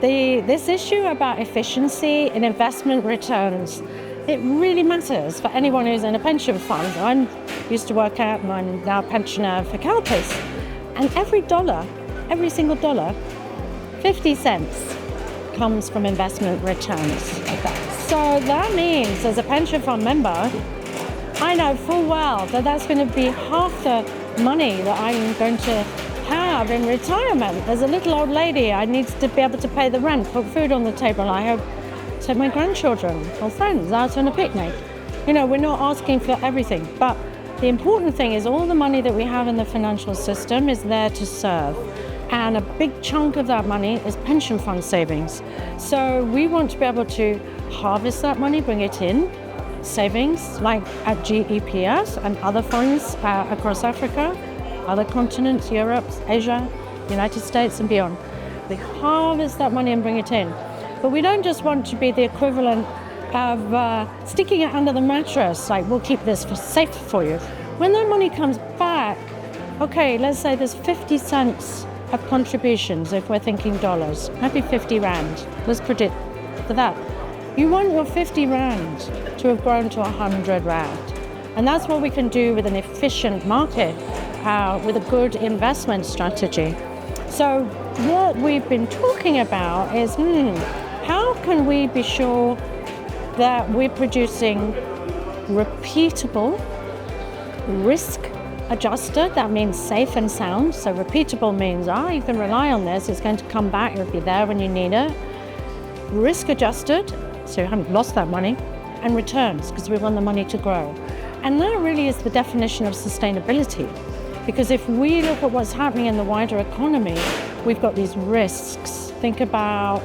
this issue about efficiency and investment returns, it really matters for anyone who's in a pension fund. I used to work out, and I'm now a pensioner for Calpis, and every single dollar, 50 cents comes from investment returns. So that means, as a pension fund member, I know full well that that's going to be half the money that I'm going to have in retirement. As a little old lady, I need to be able to pay the rent, put food on the table. I hope take my grandchildren or friends out on a picnic. You know, we're not asking for everything, but the important thing is all the money that we have in the financial system is there to serve. And a big chunk of that money is pension fund savings. So we want to be able to harvest that money, bring it in, savings like at GEPF and other funds across Africa, other continents, Europe, Asia, United States and beyond. We harvest that money and bring it in. But we don't just want to be the equivalent of sticking it under the mattress, like we'll keep this safe for you. When that money comes back, okay, let's say there's 50 cents of contributions if we're thinking dollars, maybe 50 rand. Let's put it for that. You want your 50 rand to have grown to 100 rand. And that's what we can do with an efficient market, with a good investment strategy. So what we've been talking about is, how can we be sure that we're producing repeatable, risk-adjusted, that means safe and sound. So repeatable means, you can rely on this, it's going to come back, it'll be there when you need it. Risk-adjusted, so you haven't lost that money, and returns, because we want the money to grow. And that really is the definition of sustainability. Because if we look at what's happening in the wider economy, we've got these risks. Think about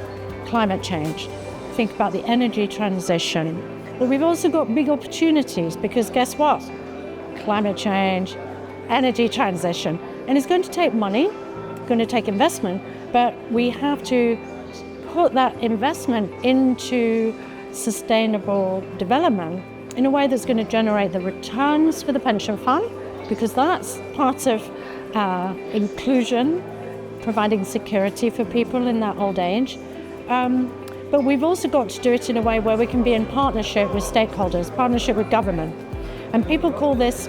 climate change. Think about the energy transition. But we've also got big opportunities, because guess what? Climate change, energy transition. And it's going to take money, going to take investment, but we have to put that investment into sustainable development in a way that's going to generate the returns for the pension fund, because that's part of inclusion, providing security for people in that old age. But we've also got to do it in a way where we can be in partnership with stakeholders, partnership with government. And people call this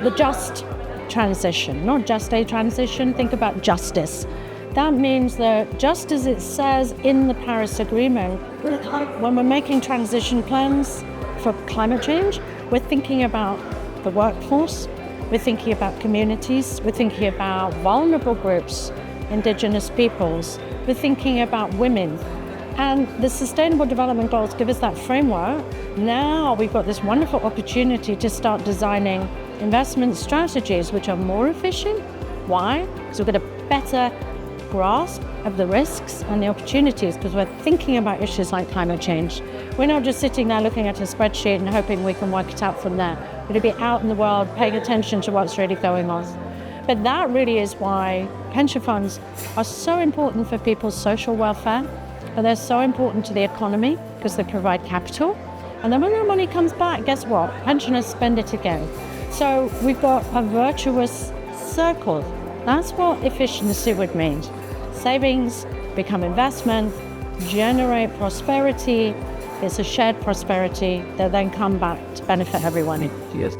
the just transition, not just a transition, think about justice. That means that just as it says in the Paris Agreement, when we're making transition plans for climate change, we're thinking about the workforce, we're thinking about communities, we're thinking about vulnerable groups, indigenous peoples, we're thinking about women. And the Sustainable Development Goals give us that framework. Now we've got this wonderful opportunity to start designing investment strategies which are more efficient. Why? Because we've got a better grasp of the risks and the opportunities, because we're thinking about issues like climate change. We're not just sitting there looking at a spreadsheet and hoping we can work it out from there. We're going to be out in the world paying attention to what's really going on. But that really is why pension funds are so important for people's social welfare, and they're so important to the economy because they provide capital. And then when that money comes back, guess what? Pensioners spend it again. So we've got a virtuous circle. That's what efficiency would mean. Savings become investment, generate prosperity. It's a shared prosperity that then come back to benefit everyone. Yes.